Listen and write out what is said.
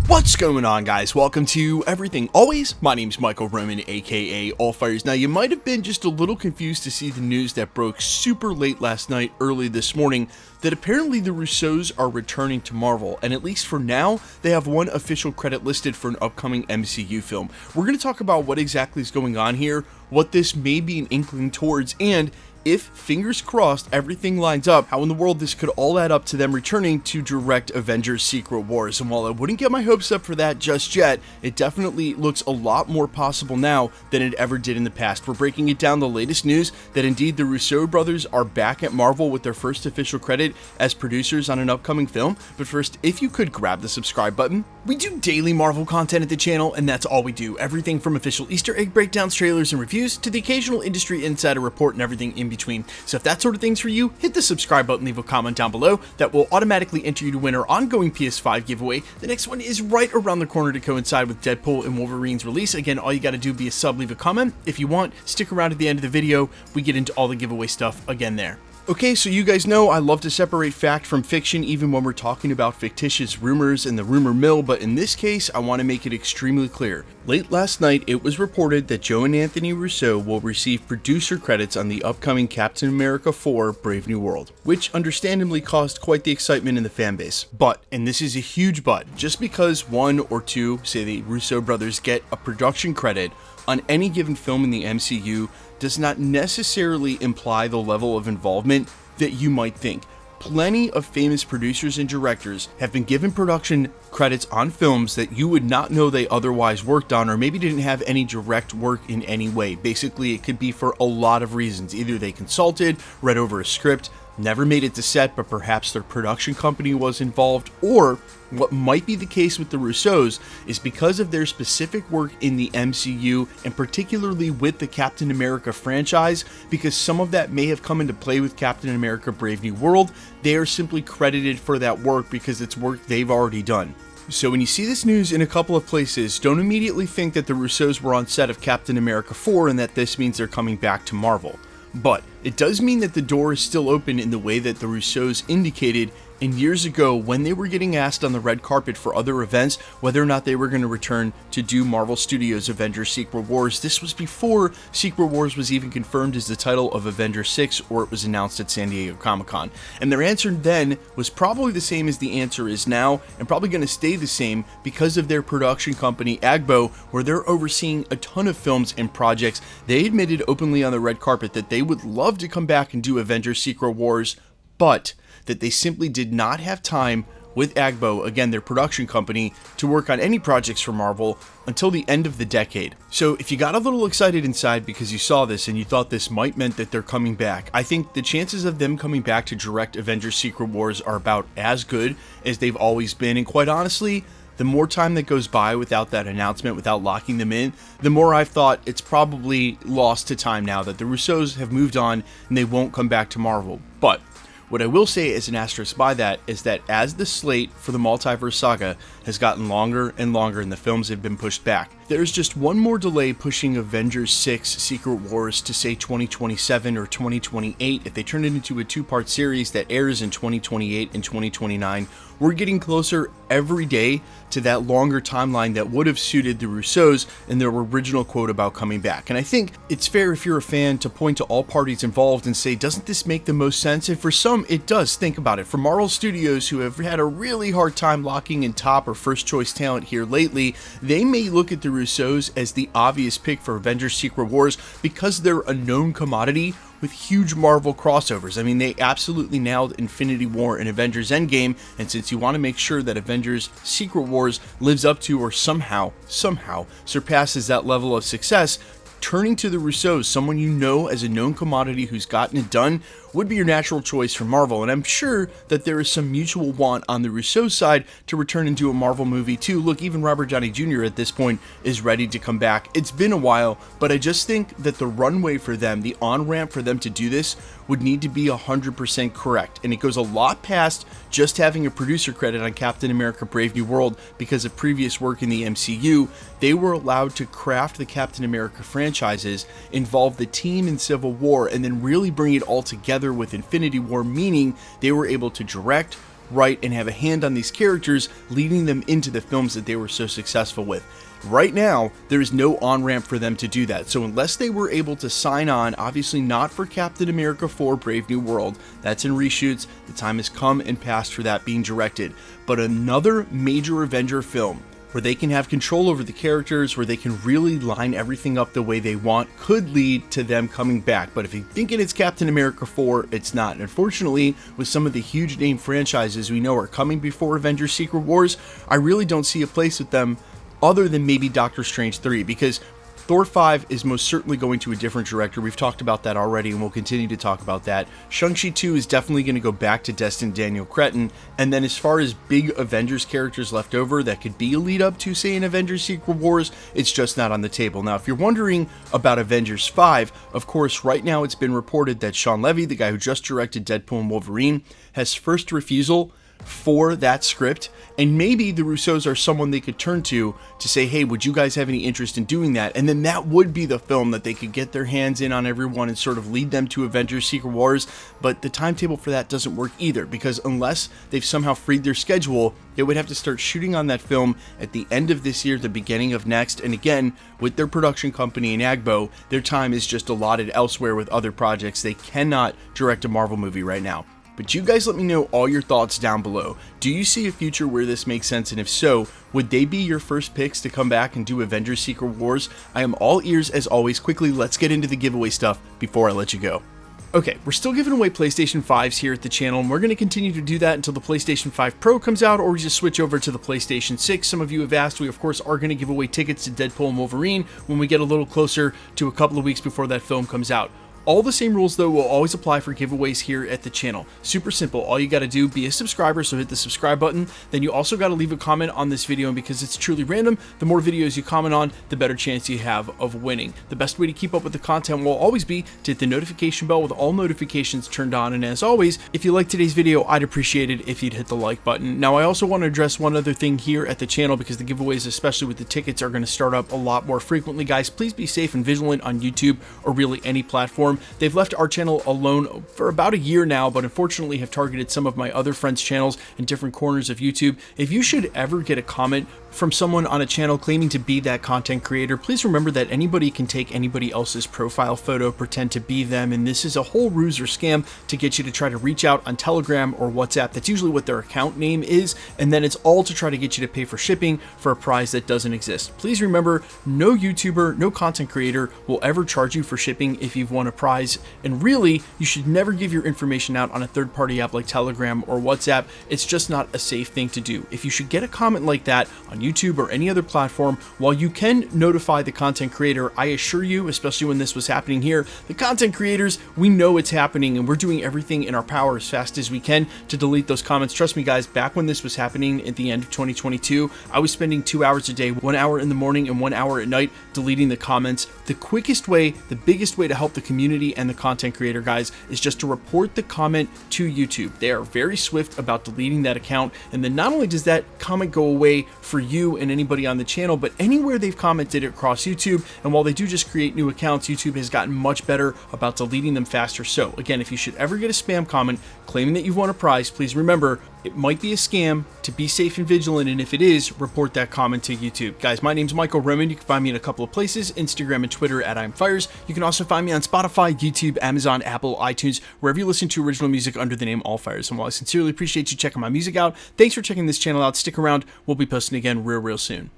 What's going on, guys? Welcome to Everything Always. My name's Michael Roman, aka Allfires. Now, you might have been just a little confused to see the news that broke super late last night, early this morning, that apparently the Russos are returning to Marvel, and at least for now, they have one official credit listed for an upcoming MCU film. We're going to talk about what exactly is going on here, what this may be an inkling towards, and if, fingers crossed, everything lines up, how in the world this could all add up to them returning to direct Avengers Secret Wars. And while I wouldn't get my hopes up for that just yet, it definitely looks a lot more possible now than it ever did in the past. We're breaking it down, the latest news that indeed the Russo brothers are back at Marvel with their first official credit as producers on an upcoming film. But first, if you could grab the subscribe button. We do daily Marvel content at the channel, and that's all we do. Everything from official Easter egg breakdowns, trailers, and reviews to the occasional industry insider report and everything in between. So if that sort of thing's for you, hit the subscribe button, leave a comment down below. That will automatically enter you to win our ongoing PS5 giveaway. The next one is right around the corner to coincide with Deadpool and Wolverine's release. Again, all you gotta do be a sub, leave a comment. If you want, stick around at the end of the video. We get into all the giveaway stuff again there. Okay, so you guys know I love to separate fact from fiction even when we're talking about fictitious rumors and the rumor mill, but in this case, I want to make it extremely clear. Late last night, it was reported that Joe and Anthony Russo will receive producer credits on the upcoming Captain America 4 Brave New World, which understandably caused quite the excitement in the fanbase. But, and this is a huge but, just because one or two, say the Russo brothers, get a production credit on any given film in the MCU does not necessarily imply the level of involvement that you might think. Plenty of famous producers and directors have been given production credits on films that you would not know they otherwise worked on, or maybe didn't have any direct work in any way. Basically, it could be for a lot of reasons. Either they consulted, read over a script, never made it to set, but perhaps their production company was involved, or what might be the case with the Russos is because of their specific work in the MCU, and particularly with the Captain America franchise, because some of that may have come into play with Captain America Brave New World, they are simply credited for that work because it's work they've already done. So when you see this news in a couple of places, don't immediately think that the Russos were on set of Captain America 4 and that this means they're coming back to Marvel. But it does mean that the door is still open in the way that the Russos indicated and years ago when they were getting asked on the red carpet for other events whether or not they were going to return to do Marvel Studios' Avengers Secret Wars. This was before Secret Wars was even confirmed as the title of Avengers 6 or it was announced at San Diego Comic-Con. And their answer then was probably the same as the answer is now, and probably going to stay the same because of their production company Agbo, where they're overseeing a ton of films and projects. They admitted openly on the red carpet that they would love to come back and do Avengers Secret Wars, but that they simply did not have time with Agbo, again their production company, to work on any projects for Marvel until the end of the decade. So if you got a little excited inside because you saw this and you thought this might meant that they're coming back, I think the chances of them coming back to direct Avengers Secret Wars are about as good as they've always been, and quite honestly, the more time that goes by without that announcement, without locking them in, the more I've thought it's probably lost to time now that the Russos have moved on and they won't come back to Marvel. But what I will say as an asterisk by that is that as the slate for the Multiverse Saga has gotten longer and longer and the films have been pushed back, there's just one more delay pushing Avengers 6 Secret Wars to say 2027 or 2028. If they turn it into a two-part series that airs in 2028 and 2029, we're getting closer every day to that longer timeline that would have suited the Russos and their original quote about coming back. And I think it's fair if you're a fan to point to all parties involved and say, doesn't this make the most sense? And for some, it does. Think about it. For Marvel Studios, who have had a really hard time locking in top or first choice talent here lately, they may look at the Russos as the obvious pick for Avengers Secret Wars because they're a known commodity with huge Marvel crossovers. I mean, they absolutely nailed Infinity War and Avengers Endgame, and since you want to make sure that Avengers Secret Wars lives up to or somehow surpasses that level of success, turning to the Russos, someone you know as a known commodity who's gotten it done, would be your natural choice for Marvel. And I'm sure that there is some mutual want on the Russo side to return and do a Marvel movie too. Look, even Robert Downey Jr. at this point is ready to come back. It's been a while, but I just think that the runway for them, the on-ramp for them to do this, would need to be 100% correct. And it goes a lot past just having a producer credit on Captain America Brave New World because of previous work in the MCU. They were allowed to craft the Captain America franchises, involve the team in Civil War, and then really bring it all together with Infinity War, meaning they were able to direct, write, and have a hand on these characters, leading them into the films that they were so successful with. Right now, there is no on-ramp for them to do that, so unless they were able to sign on, obviously not for Captain America 4 Brave New World, that's in reshoots, the time has come and passed for that being directed, but another major Avenger film, where they can have control over the characters, where they can really line everything up the way they want, could lead to them coming back. But if you're thinking it's Captain America 4, it's not. And unfortunately, with some of the huge name franchises we know are coming before Avengers Secret Wars, I really don't see a place with them other than maybe Doctor Strange 3, because Thor 5 is most certainly going to a different director. We've talked about that already, and we'll continue to talk about that. Shang-Chi 2 is definitely going to go back to Destin Daniel Cretton. And then as far as big Avengers characters left over that could be a lead up to, say, an Avengers Secret Wars, it's just not on the table. Now, if you're wondering about Avengers 5, of course, right now it's been reported that Sean Levy, the guy who just directed Deadpool and Wolverine, has first refusal for that script, and maybe the Russos are someone they could turn to say, hey, would you guys have any interest in doing that? And then that would be the film that they could get their hands in on everyone and sort of lead them to Avengers Secret Wars. But the timetable for that doesn't work either, because unless they've somehow freed their schedule, they would have to start shooting on that film at the end of this year, the beginning of next. And again, with their production company in Agbo, their time is just allotted elsewhere with other projects. They cannot direct a Marvel movie right now. But you guys let me know all your thoughts down below. Do you see a future where this makes sense? And if so, would they be your first picks to come back and do Avengers Secret Wars? I am all ears as always. Quickly, let's get into the giveaway stuff before I let you go. Okay, we're still giving away PlayStation 5s here at the channel, and we're going to continue to do that until the PlayStation 5 Pro comes out, or we just switch over to the PlayStation 6. Some of you have asked. We, of course, are going to give away tickets to Deadpool and Wolverine when we get a little closer to a couple of weeks before that film comes out. All the same rules, though, will always apply for giveaways here at the channel. Super simple. All you got to do, be a subscriber, so hit the subscribe button. Then you also got to leave a comment on this video, and because it's truly random, the more videos you comment on, the better chance you have of winning. The best way to keep up with the content will always be to hit the notification bell with all notifications turned on. And as always, if you liked today's video, I'd appreciate it if you'd hit the like button. Now, I also want to address one other thing here at the channel, because the giveaways, especially with the tickets, are going to start up a lot more frequently. Guys, please be safe and vigilant on YouTube or really any platform. They've left our channel alone for about a year now, but unfortunately have targeted some of my other friends' channels in different corners of YouTube. If you should ever get a comment from someone on a channel claiming to be that content creator, please remember that anybody can take anybody else's profile photo, pretend to be them, and this is a whole ruse or scam to get you to try to reach out on Telegram or WhatsApp. That's usually what their account name is, and then it's all to try to get you to pay for shipping for a prize that doesn't exist. Please remember, no YouTuber, no content creator will ever charge you for shipping if you've won a prize, and really, you should never give your information out on a third-party app like Telegram or WhatsApp. It's just not a safe thing to do. If you should get a comment like that on YouTube or any other platform, while you can notify the content creator, I assure you, especially when this was happening here, the content creators, we know it's happening, and we're doing everything in our power as fast as we can to delete those comments. Trust me, guys, back when this was happening at the end of 2022, I was spending 2 hours a day, 1 hour in the morning and 1 hour at night, deleting the comments. The quickest way, the biggest way to help the community and the content creator, guys, is just to report the comment to YouTube. They are very swift about deleting that account, and then not only does that comment go away for you and anybody on the channel, but anywhere they've commented across YouTube. And while they do just create new accounts, YouTube has gotten much better about deleting them faster. So again, if you should ever get a spam comment claiming that you've won a prize, please remember, it might be a scam. To be safe and vigilant, and if it is, report that comment to YouTube. Guys, my name's Michael Roman. You can find me in a couple of places, Instagram and Twitter at I'mFires. You can also find me on Spotify, YouTube, Amazon, Apple, iTunes, wherever you listen to original music under the name Allfires. And while I sincerely appreciate you checking my music out, thanks for checking this channel out. Stick around. We'll be posting again real soon.